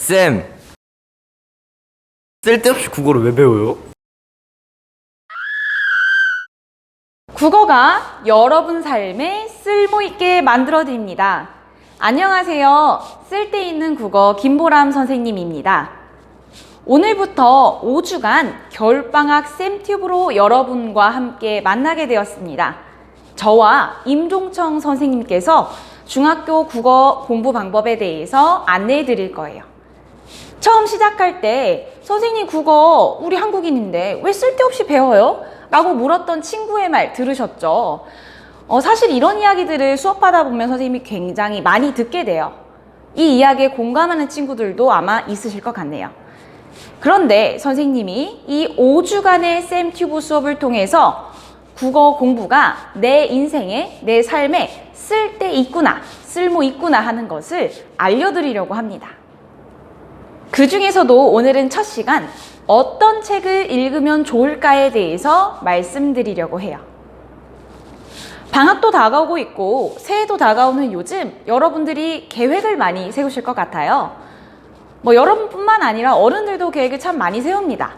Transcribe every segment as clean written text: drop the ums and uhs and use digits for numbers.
쌤, 쓸데없이 국어를 왜 배워요? 국어가 여러분 삶에 쓸모있게 만들어드립니다. 안녕하세요. 쓸데있는 국어 김보람 선생님입니다. 오늘부터 5주간 겨울방학 쌤튜브로 여러분과 함께 만나게 되었습니다. 저와 임종청 선생님께서 중학교 국어 공부 방법에 대해서 안내해 드릴 거예요. 처음 시작할 때 선생님 국어 우리 한국인인데 왜 쓸데없이 배워요? 라고 물었던 친구의 말 들으셨죠? 사실 이런 이야기들을 수업하다 보면 선생님이 굉장히 많이 듣게 돼요. 이 이야기에 공감하는 친구들도 아마 있으실 것 같네요. 그런데 선생님이 이 5주간의 쌤튜브 수업을 통해서 국어 공부가 내 인생에, 내 삶에 쓸데 있구나, 쓸모 있구나 하는 것을 알려드리려고 합니다. 그 중에서도 오늘은 첫 시간 어떤 책을 읽으면 좋을까에 대해서 말씀드리려고 해요. 방학도 다가오고 있고 새해도 다가오는 요즘 여러분들이 계획을 많이 세우실 것 같아요. 여러분뿐만 아니라 어른들도 계획을 참 많이 세웁니다.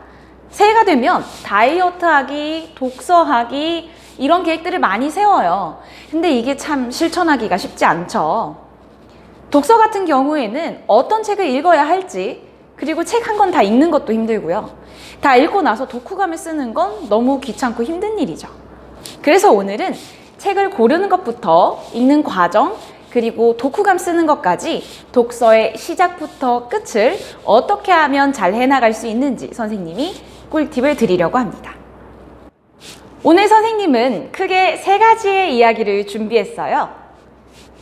새해가 되면 다이어트하기, 독서하기 이런 계획들을 많이 세워요. 근데 이게 참 실천하기가 쉽지 않죠. 독서 같은 경우에는 어떤 책을 읽어야 할지, 그리고 책 한 권 다 읽는 것도 힘들고요. 다 읽고 나서 독후감을 쓰는 건 너무 귀찮고 힘든 일이죠. 그래서 오늘은 책을 고르는 것부터 읽는 과정, 그리고 독후감 쓰는 것까지 독서의 시작부터 끝을 어떻게 하면 잘 해나갈 수 있는지 선생님이 꿀팁을 드리려고 합니다. 오늘 선생님은 크게 3가지의 이야기를 준비했어요.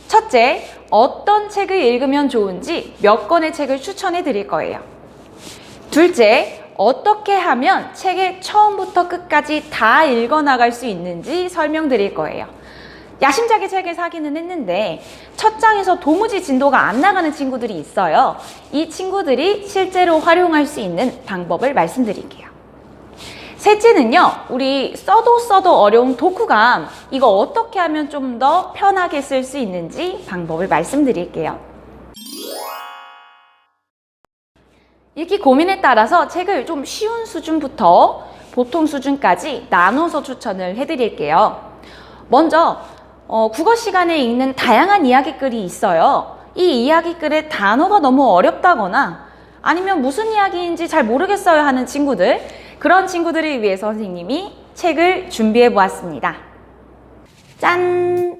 첫째, 어떤 책을 읽으면 좋은지 몇 권의 책을 추천해 드릴 거예요. 둘째, 어떻게 하면 책의 처음부터 끝까지 다 읽어나갈 수 있는지 설명드릴 거예요. 야심차게 책을 사기는 했는데 첫 장에서 도무지 진도가 안 나가는 친구들이 있어요. 이 친구들이 실제로 활용할 수 있는 방법을 말씀드릴게요. 셋째는요, 우리 써도 어려운 독후감, 이거 어떻게 하면 좀 더 편하게 쓸 수 있는지 방법을 말씀드릴게요. 읽기 고민에 따라서 책을 좀 쉬운 수준부터 보통 수준까지 나눠서 추천을 해드릴게요. 먼저 국어 시간에 읽는 다양한 이야기글이 있어요. 이 이야기글의 단어가 너무 어렵다거나 아니면 무슨 이야기인지 잘 모르겠어요 하는 친구들, 그런 친구들을 위해서 선생님이 책을 준비해 보았습니다. 짠!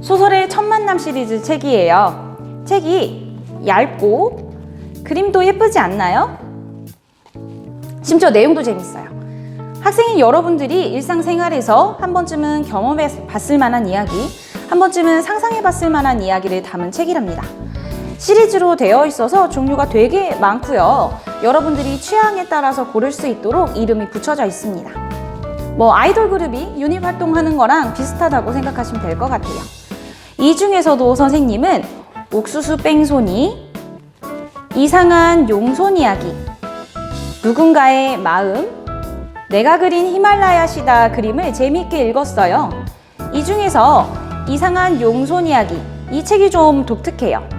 소설의 첫 만남 시리즈 책이에요. 책이 얇고 그림도 예쁘지 않나요? 심지어 내용도 재밌어요. 학생인 여러분들이 일상생활에서 한 번쯤은 경험해 봤을 만한 이야기, 한 번쯤은 상상해 봤을 만한 이야기를 담은 책이랍니다. 시리즈로 되어 있어서 종류가 되게 많고요. 여러분들이 취향에 따라서 고를 수 있도록 이름이 붙여져 있습니다. 아이돌 그룹이 유닛 활동하는 거랑 비슷하다고 생각하시면 될 것 같아요. 이 중에서도 선생님은 옥수수 뺑소니, 이상한 용손 이야기, 누군가의 마음, 내가 그린 히말라야 시다 그림을 재미있게 읽었어요. 이 중에서 이상한 용손 이야기, 이 책이 좀 독특해요.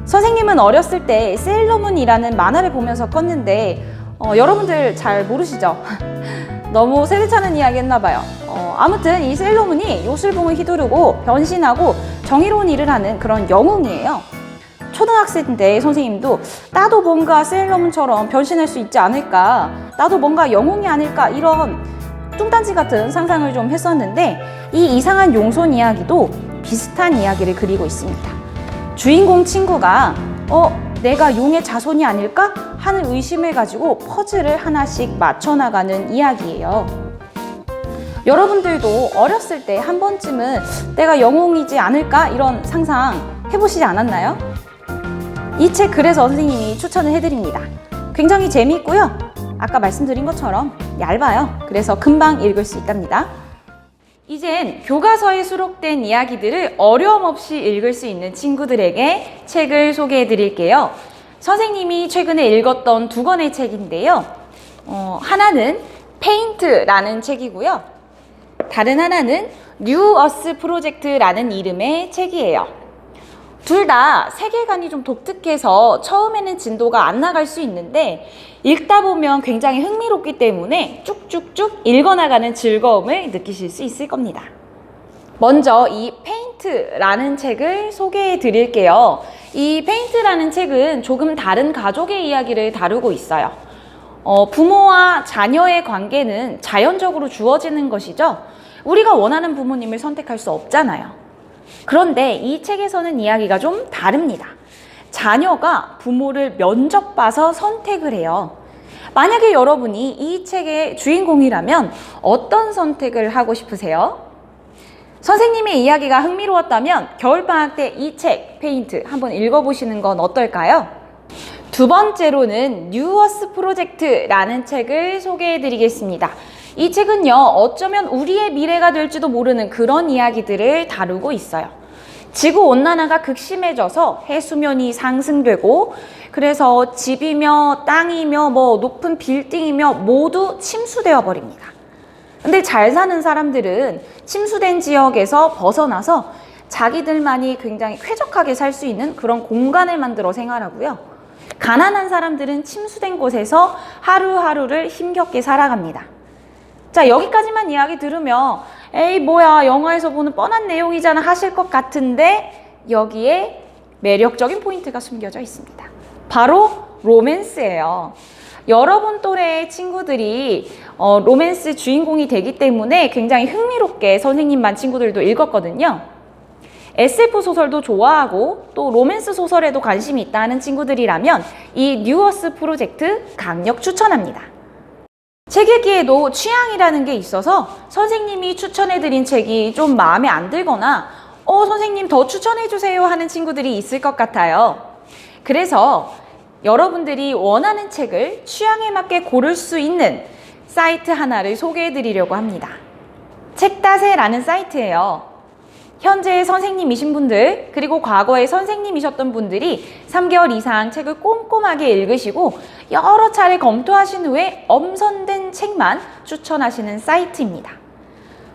선생님은 어렸을 때 세일러문이라는 만화를 보면서 껐는데 여러분들 잘 모르시죠? 너무 세대차는 이야기 했나봐요. 아무튼 이 세일러문이 요술봉을 휘두르고 변신하고 정의로운 일을 하는 그런 영웅이에요. 초등학생 때 선생님도 나도 뭔가 세일러문처럼 변신할 수 있지 않을까, 나도 뭔가 영웅이 아닐까, 이런 뚱딴지 같은 상상을 좀 했었는데 이 이상한 용손 이야기도 비슷한 이야기를 그리고 있습니다. 주인공 친구가 내가 용의 자손이 아닐까 하는 의심을 가지고 퍼즐을 하나씩 맞춰나가는 이야기예요. 여러분들도 어렸을 때 한 번쯤은 내가 영웅이지 않을까 이런 상상 해보시지 않았나요? 이 책 그래서 선생님이 추천을 해드립니다. 굉장히 재미있고요. 아까 말씀드린 것처럼 얇아요. 그래서 금방 읽을 수 있답니다. 이젠 교과서에 수록된 이야기들을 어려움 없이 읽을 수 있는 친구들에게 책을 소개해 드릴게요. 선생님이 최근에 읽었던 2권의 책인데요. 하나는 페인트라는 책이고요. 다른 하나는 뉴 어스 프로젝트라는 이름의 책이에요. 둘 다 세계관이 좀 독특해서 처음에는 진도가 안 나갈 수 있는데 읽다 보면 굉장히 흥미롭기 때문에 쭉쭉쭉 읽어나가는 즐거움을 느끼실 수 있을 겁니다. 먼저 이 페인트라는 책을 소개해 드릴게요. 이 페인트라는 책은 조금 다른 가족의 이야기를 다루고 있어요. 부모와 자녀의 관계는 자연적으로 주어지는 것이죠. 우리가 원하는 부모님을 선택할 수 없잖아요. 그런데 이 책에서는 이야기가 좀 다릅니다. 자녀가 부모를 면접봐서 선택을 해요. 만약에 여러분이 이 책의 주인공이라면 어떤 선택을 하고 싶으세요? 선생님의 이야기가 흥미로웠다면 겨울방학 때 이 책, 페인트 한번 읽어보시는 건 어떨까요? 두 번째로는 뉴어스 프로젝트라는 책을 소개해드리겠습니다. 이 책은요, 어쩌면 우리의 미래가 될지도 모르는 그런 이야기들을 다루고 있어요. 지구온난화가 극심해져서 해수면이 상승되고 그래서 집이며 땅이며 높은 빌딩이며 모두 침수되어 버립니다. 근데 잘 사는 사람들은 침수된 지역에서 벗어나서 자기들만이 굉장히 쾌적하게 살 수 있는 그런 공간을 만들어 생활하고요. 가난한 사람들은 침수된 곳에서 하루하루를 힘겹게 살아갑니다. 자, 여기까지만 이야기 들으면 에이 뭐야 영화에서 보는 뻔한 내용이잖아 하실 것 같은데 여기에 매력적인 포인트가 숨겨져 있습니다. 바로 로맨스예요. 여러분 또래의 친구들이 로맨스 주인공이 되기 때문에 굉장히 흥미롭게 선생님 반 친구들도 읽었거든요. SF 소설도 좋아하고 또 로맨스 소설에도 관심이 있다는 친구들이라면 이 뉴어스 프로젝트 강력 추천합니다. 책 읽기에도 취향이라는 게 있어서 선생님이 추천해드린 책이 좀 마음에 안 들거나 선생님 더 추천해주세요 하는 친구들이 있을 것 같아요. 그래서 여러분들이 원하는 책을 취향에 맞게 고를 수 있는 사이트 하나를 소개해드리려고 합니다. 책다세라는 사이트예요. 현재 선생님이신 분들 그리고 과거에 선생님이셨던 분들이 3개월 이상 책을 꼼꼼하게 읽으시고 여러 차례 검토하신 후에 엄선된 책만 추천하시는 사이트입니다.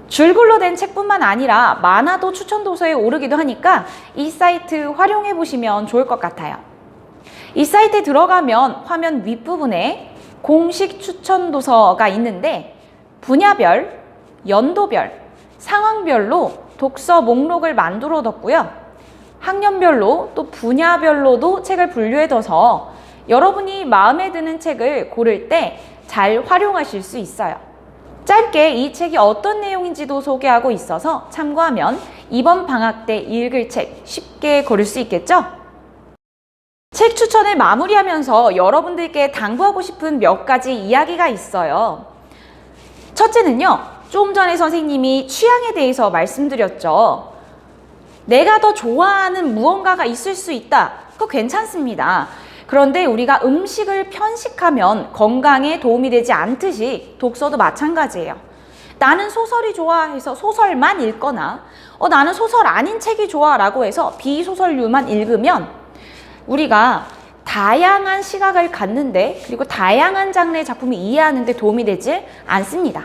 줄글로 된 책뿐만 아니라 만화도 추천 도서에 오르기도 하니까 이 사이트 활용해 보시면 좋을 것 같아요. 이 사이트에 들어가면 화면 윗부분에 공식 추천 도서가 있는데 분야별, 연도별, 상황별로 독서 목록을 만들어 뒀고요. 학년별로 또 분야별로도 책을 분류해둬서 여러분이 마음에 드는 책을 고를 때 잘 활용하실 수 있어요. 짧게 이 책이 어떤 내용인지도 소개하고 있어서 참고하면 이번 방학 때 읽을 책 쉽게 고를 수 있겠죠? 책 추천을 마무리하면서 여러분들께 당부하고 싶은 몇 가지 이야기가 있어요. 첫째는요, 좀 전에 선생님이 취향에 대해서 말씀드렸죠. 내가 더 좋아하는 무언가가 있을 수 있다. 그거 괜찮습니다. 그런데 우리가 음식을 편식하면 건강에 도움이 되지 않듯이 독서도 마찬가지예요. 나는 소설이 좋아 해서 소설만 읽거나 나는 소설 아닌 책이 좋아 라고 해서 비소설류만 읽으면 우리가 다양한 시각을 갖는데 그리고 다양한 장르의 작품을 이해하는 데 도움이 되지 않습니다.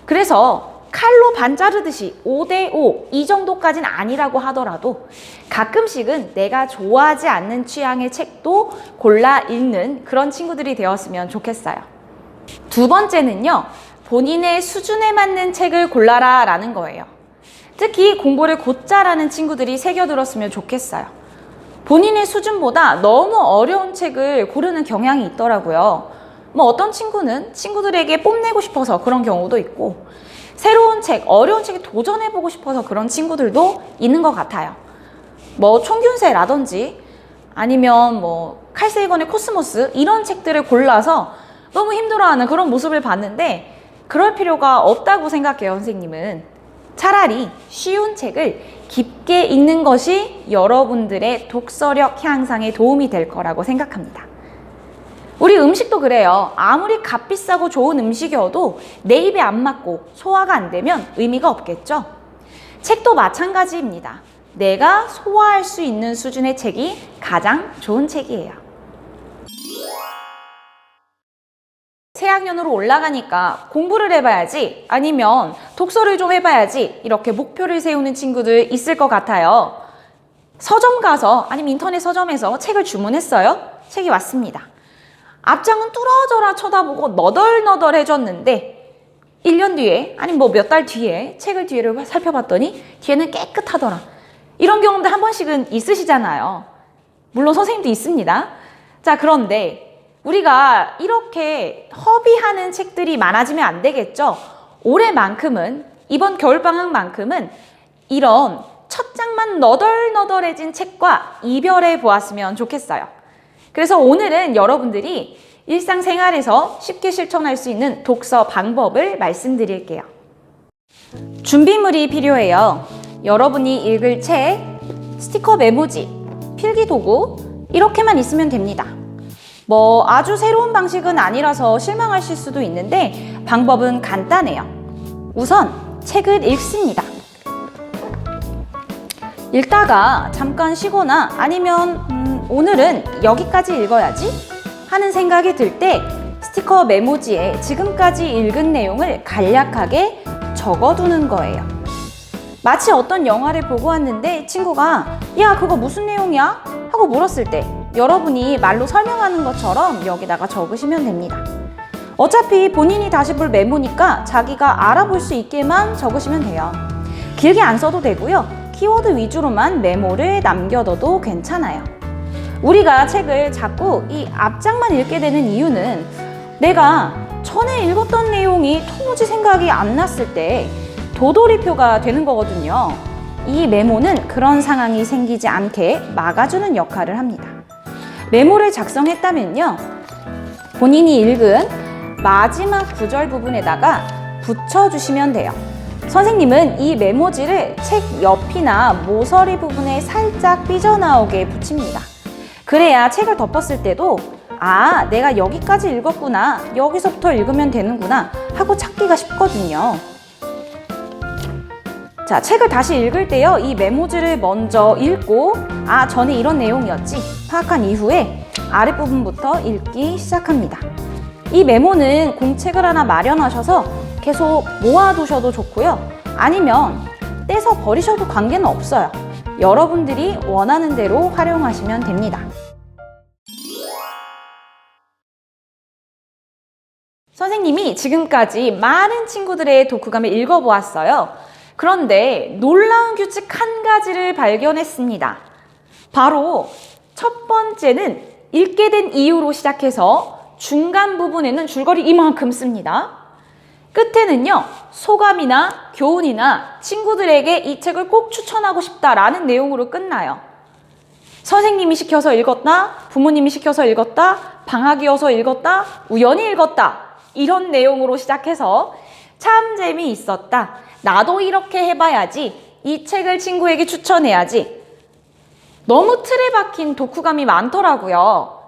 그래서 칼로 반 자르듯이 5대5 이 정도까지는 아니라고 하더라도 가끔씩은 내가 좋아하지 않는 취향의 책도 골라 읽는 그런 친구들이 되었으면 좋겠어요. 두 번째는요, 본인의 수준에 맞는 책을 골라라 라는 거예요. 특히 공부를 곧잘하는 친구들이 새겨들었으면 좋겠어요. 본인의 수준보다 너무 어려운 책을 고르는 경향이 있더라고요. 어떤 친구는 친구들에게 뽐내고 싶어서 그런 경우도 있고 새로운 책, 어려운 책에 도전해보고 싶어서 그런 친구들도 있는 것 같아요. 총균세라든지 아니면 칼세이건의 코스모스 이런 책들을 골라서 너무 힘들어하는 그런 모습을 봤는데 그럴 필요가 없다고 생각해요, 선생님은. 차라리 쉬운 책을 깊게 읽는 것이 여러분들의 독서력 향상에 도움이 될 거라고 생각합니다. 우리 음식도 그래요. 아무리 값비싸고 좋은 음식이어도 내 입에 안 맞고 소화가 안 되면 의미가 없겠죠? 책도 마찬가지입니다. 내가 소화할 수 있는 수준의 책이 가장 좋은 책이에요. 새 학년으로 올라가니까 공부를 해봐야지 아니면 독서를 좀 해봐야지 이렇게 목표를 세우는 친구들 있을 것 같아요. 서점 가서 아니면 인터넷 서점에서 책을 주문했어요. 책이 왔습니다. 앞장은 뚫어져라 쳐다보고 너덜너덜해졌는데 1년 뒤에 아니면 뭐 몇 달 뒤에 책을 뒤를 살펴봤더니 뒤에는 깨끗하더라. 이런 경험도 한 번씩은 있으시잖아요. 물론 선생님도 있습니다. 자, 그런데 우리가 이렇게 허비하는 책들이 많아지면 안 되겠죠. 올해만큼은, 이번 겨울방학만큼은 이런 첫 장만 너덜너덜해진 책과 이별해 보았으면 좋겠어요. 그래서 오늘은 여러분들이 일상생활에서 쉽게 실천할 수 있는 독서 방법을 말씀드릴게요. 준비물이 필요해요. 여러분이 읽을 책, 스티커 메모지, 필기도구 이렇게만 있으면 됩니다. 뭐 아주 새로운 방식은 아니라서 실망하실 수도 있는데 방법은 간단해요. 우선 책을 읽습니다. 읽다가 잠깐 쉬거나 아니면 오늘은 여기까지 읽어야지 하는 생각이 들 때 스티커 메모지에 지금까지 읽은 내용을 간략하게 적어두는 거예요. 마치 어떤 영화를 보고 왔는데 친구가 야 그거 무슨 내용이야? 하고 물었을 때 여러분이 말로 설명하는 것처럼 여기다가 적으시면 됩니다. 어차피 본인이 다시 볼 메모니까 자기가 알아볼 수 있게만 적으시면 돼요. 길게 안 써도 되고요. 키워드 위주로만 메모를 남겨둬도 괜찮아요. 우리가 책을 자꾸 이 앞장만 읽게 되는 이유는 내가 전에 읽었던 내용이 도무지 생각이 안 났을 때 도돌이표가 되는 거거든요. 이 메모는 그런 상황이 생기지 않게 막아주는 역할을 합니다. 메모를 작성했다면요. 본인이 읽은 마지막 구절 부분에다가 붙여주시면 돼요. 선생님은 이 메모지를 책 옆이나 모서리 부분에 살짝 삐져나오게 붙입니다. 그래야 책을 덮었을 때도 아, 내가 여기까지 읽었구나, 여기서부터 읽으면 되는구나 하고 찾기가 쉽거든요. 자, 책을 다시 읽을 때요, 이 메모지를 먼저 읽고 아, 전에 이런 내용이었지 파악한 이후에 아랫부분부터 읽기 시작합니다. 이 메모는 공책을 하나 마련하셔서 계속 모아두셔도 좋고요. 아니면 떼서 버리셔도 관계는 없어요. 여러분들이 원하는 대로 활용하시면 됩니다. 선생님이 지금까지 많은 친구들의 독후감을 읽어보았어요. 그런데 놀라운 규칙 한 가지를 발견했습니다. 바로 첫 번째는 읽게 된 이유로 시작해서 중간 부분에는 줄거리 이만큼 씁니다. 끝에는요, 소감이나 교훈이나 친구들에게 이 책을 꼭 추천하고 싶다라는 내용으로 끝나요. 선생님이 시켜서 읽었다, 부모님이 시켜서 읽었다, 방학이어서 읽었다, 우연히 읽었다 이런 내용으로 시작해서 참 재미있었다, 나도 이렇게 해봐야지, 이 책을 친구에게 추천해야지. 너무 틀에 박힌 독후감이 많더라고요.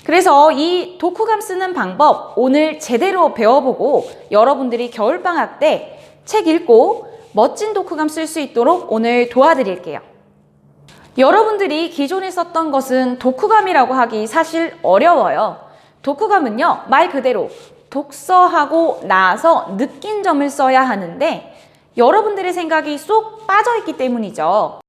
그래서 이 독후감 쓰는 방법 오늘 제대로 배워보고 여러분들이 겨울방학 때 책 읽고 멋진 독후감 쓸 수 있도록 오늘 도와드릴게요. 여러분들이 기존에 썼던 것은 독후감이라고 하기 사실 어려워요. 독후감은요, 말 그대로 독서하고 나서 느낀 점을 써야 하는데 여러분들의 생각이 쏙 빠져있기 때문이죠.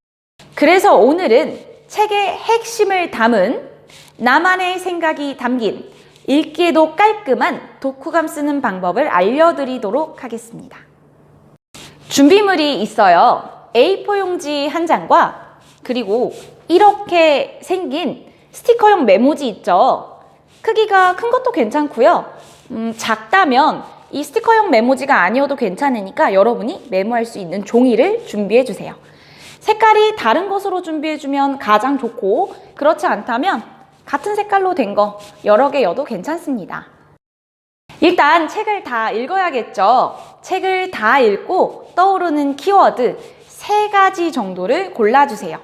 그래서 오늘은 책의 핵심을 담은 나만의 생각이 담긴 읽기에도 깔끔한 독후감 쓰는 방법을 알려드리도록 하겠습니다. 준비물이 있어요. A4 용지 한 장과 그리고 이렇게 생긴 스티커용 메모지 있죠. 크기가 큰 것도 괜찮고요. 작다면 이 스티커용 메모지가 아니어도 괜찮으니까 여러분이 메모할 수 있는 종이를 준비해 주세요. 색깔이 다른 것으로 준비해주면 가장 좋고 그렇지 않다면 같은 색깔로 된 거 여러 개여도 괜찮습니다. 일단 책을 다 읽어야겠죠. 책을 다 읽고 떠오르는 키워드 3가지 정도를 골라주세요.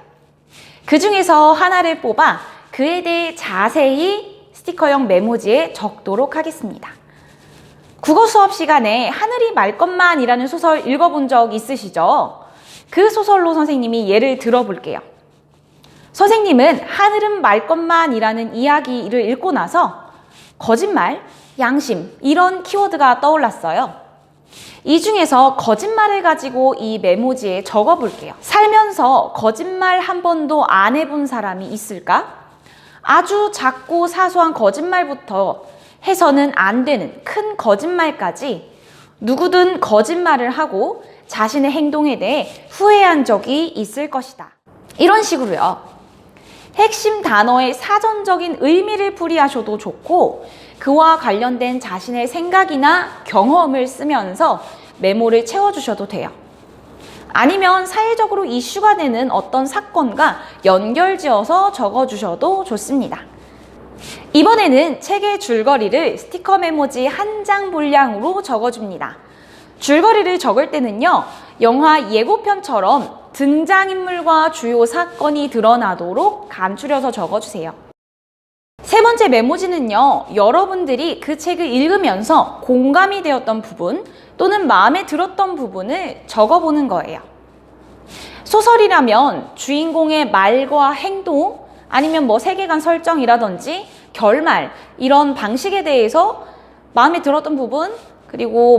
그 중에서 하나를 뽑아 그에 대해 자세히 스티커용 메모지에 적도록 하겠습니다. 국어 수업 시간에 하늘이 말 것만이라는 소설 읽어본 적 있으시죠? 그 소설로 선생님이 예를 들어볼게요. 선생님은 하늘은 말 것만이라는 이야기를 읽고 나서 거짓말, 양심 이런 키워드가 떠올랐어요. 이 중에서 거짓말을 가지고 이 메모지에 적어 볼게요. 살면서 거짓말 한 번도 안 해본 사람이 있을까? 아주 작고 사소한 거짓말부터 해서는 안 되는 큰 거짓말까지 누구든 거짓말을 하고 자신의 행동에 대해 후회한 적이 있을 것이다. 이런 식으로요. 핵심 단어의 사전적인 의미를 풀이하셔도 좋고 그와 관련된 자신의 생각이나 경험을 쓰면서 메모를 채워주셔도 돼요. 아니면 사회적으로 이슈가 되는 어떤 사건과 연결지어서 적어주셔도 좋습니다. 이번에는 책의 줄거리를 스티커 메모지 한 장 분량으로 적어줍니다. 줄거리를 적을 때는요, 영화 예고편처럼 등장인물과 주요 사건이 드러나도록 간추려서 적어주세요. 세 번째 메모지는요, 여러분들이 그 책을 읽으면서 공감이 되었던 부분 또는 마음에 들었던 부분을 적어보는 거예요. 소설이라면 주인공의 말과 행동 아니면 세계관 설정이라든지 결말 이런 방식에 대해서 마음에 들었던 부분 그리고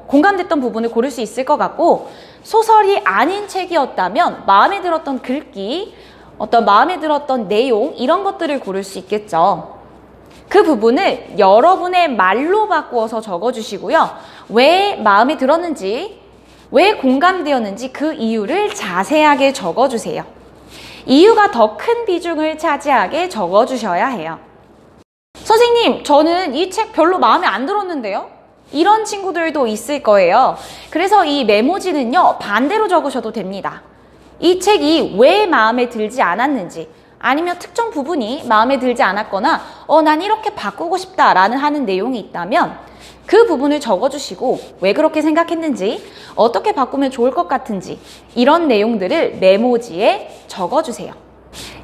공감됐던 부분을 고를 수 있을 것 같고, 소설이 아닌 책이었다면 마음에 들었던 글귀, 어떤 마음에 들었던 내용 이런 것들을 고를 수 있겠죠. 그 부분을 여러분의 말로 바꾸어서 적어주시고요. 왜 마음에 들었는지, 왜 공감되었는지 그 이유를 자세하게 적어주세요. 이유가 더 큰 비중을 차지하게 적어주셔야 해요. 선생님, 저는 이 책 별로 마음에 안 들었는데요? 이런 친구들도 있을 거예요. 그래서 이 메모지는요, 반대로 적으셔도 됩니다. 이 책이 왜 마음에 들지 않았는지, 아니면 특정 부분이 마음에 들지 않았거나 난 이렇게 바꾸고 싶다라는 하는 내용이 있다면 그 부분을 적어주시고 왜 그렇게 생각했는지, 어떻게 바꾸면 좋을 것 같은지 이런 내용들을 메모지에 적어주세요.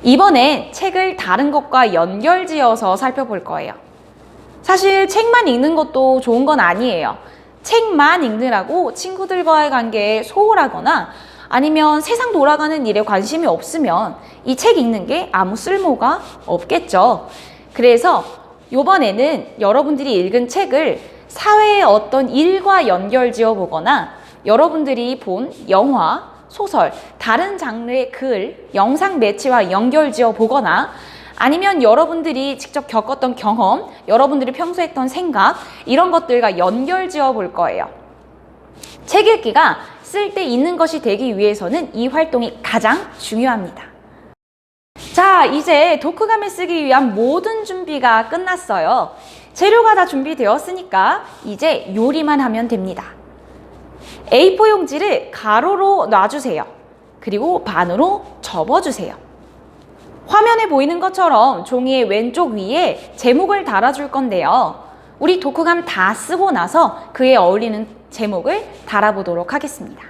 이번엔 책을 다른 것과 연결지어서 살펴볼 거예요. 사실 책만 읽는 것도 좋은 건 아니에요. 책만 읽느라고 친구들과의 관계에 소홀하거나 아니면 세상 돌아가는 일에 관심이 없으면 이 책 읽는 게 아무 쓸모가 없겠죠. 그래서 이번에는 여러분들이 읽은 책을 사회의 어떤 일과 연결지어 보거나 여러분들이 본 영화, 소설, 다른 장르의 글, 영상 매체와 연결지어 보거나 아니면 여러분들이 직접 겪었던 경험, 여러분들이 평소에 했던 생각 이런 것들과 연결지어 볼 거예요. 책 읽기가 쓸데 있는 것이 되기 위해서는 이 활동이 가장 중요합니다. 자, 이제 독후감을 쓰기 위한 모든 준비가 끝났어요. 재료가 다 준비되었으니까 이제 요리만 하면 됩니다. A4 용지를 가로로 놔주세요. 그리고 반으로 접어주세요. 화면에 보이는 것처럼 종이의 왼쪽 위에 제목을 달아줄 건데요. 우리 독후감 다 쓰고 나서 그에 어울리는 제목을 달아보도록 하겠습니다.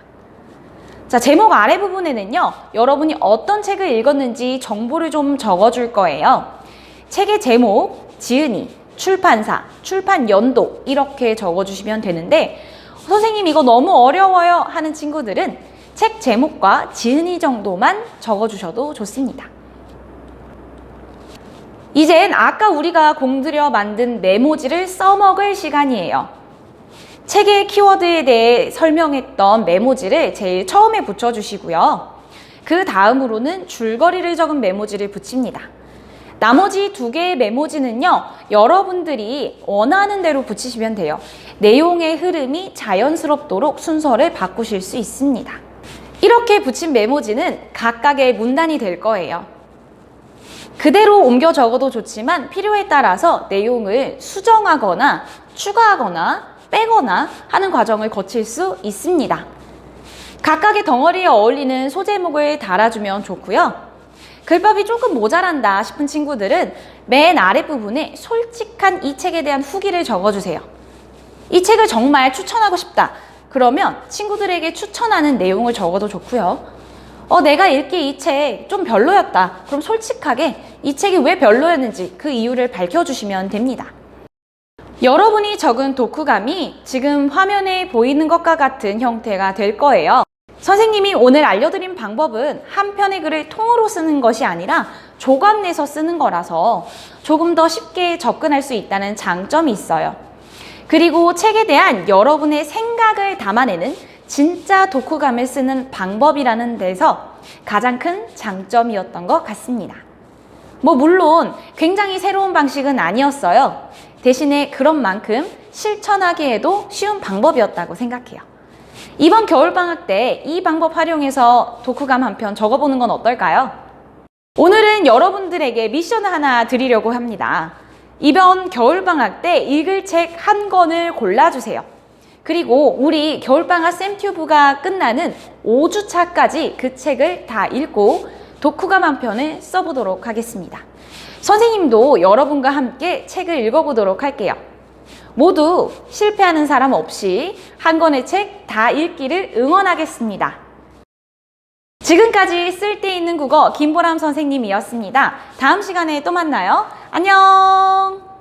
자, 제목 아래 부분에는요, 여러분이 어떤 책을 읽었는지 정보를 좀 적어줄 거예요. 책의 제목, 지은이, 출판사, 출판 연도 이렇게 적어주시면 되는데, 선생님 이거 너무 어려워요 하는 친구들은 책 제목과 지은이 정도만 적어주셔도 좋습니다. 이젠 아까 우리가 공들여 만든 메모지를 써먹을 시간이에요. 책의 키워드에 대해 설명했던 메모지를 제일 처음에 붙여주시고요. 그 다음으로는 줄거리를 적은 메모지를 붙입니다. 나머지 두 개의 메모지는요, 여러분들이 원하는 대로 붙이시면 돼요. 내용의 흐름이 자연스럽도록 순서를 바꾸실 수 있습니다. 이렇게 붙인 메모지는 각각의 문단이 될 거예요. 그대로 옮겨 적어도 좋지만 필요에 따라서 내용을 수정하거나 추가하거나 빼거나 하는 과정을 거칠 수 있습니다. 각각의 덩어리에 어울리는 소제목을 달아주면 좋고요. 글밥이 조금 모자란다 싶은 친구들은 맨 아랫부분에 솔직한 이 책에 대한 후기를 적어주세요. 이 책을 정말 추천하고 싶다. 그러면 친구들에게 추천하는 내용을 적어도 좋고요. 내가 읽기 이 책 좀 별로였다. 그럼 솔직하게 이 책이 왜 별로였는지 그 이유를 밝혀주시면 됩니다. 여러분이 적은 독후감이 지금 화면에 보이는 것과 같은 형태가 될 거예요. 선생님이 오늘 알려드린 방법은 한 편의 글을 통으로 쓰는 것이 아니라 조각 내서 쓰는 거라서 조금 더 쉽게 접근할 수 있다는 장점이 있어요. 그리고 책에 대한 여러분의 생각을 담아내는 진짜 독후감을 쓰는 방법이라는 데서 가장 큰 장점이었던 것 같습니다. 물론 굉장히 새로운 방식은 아니었어요. 대신에 그런 만큼 실천하기에도 쉬운 방법이었다고 생각해요. 이번 겨울방학 때 이 방법 활용해서 독후감 한 편 적어보는 건 어떨까요? 오늘은 여러분들에게 미션을 하나 드리려고 합니다. 이번 겨울방학 때 읽을 책 한 권을 골라주세요. 그리고 우리 겨울방학 쌤튜브가 끝나는 5주차까지 그 책을 다 읽고 독후감 한 편을 써보도록 하겠습니다. 선생님도 여러분과 함께 책을 읽어보도록 할게요. 모두 실패하는 사람 없이 한 권의 책 다 읽기를 응원하겠습니다. 지금까지 쓸데있는 국어 김보람 선생님이었습니다. 다음 시간에 또 만나요. 안녕!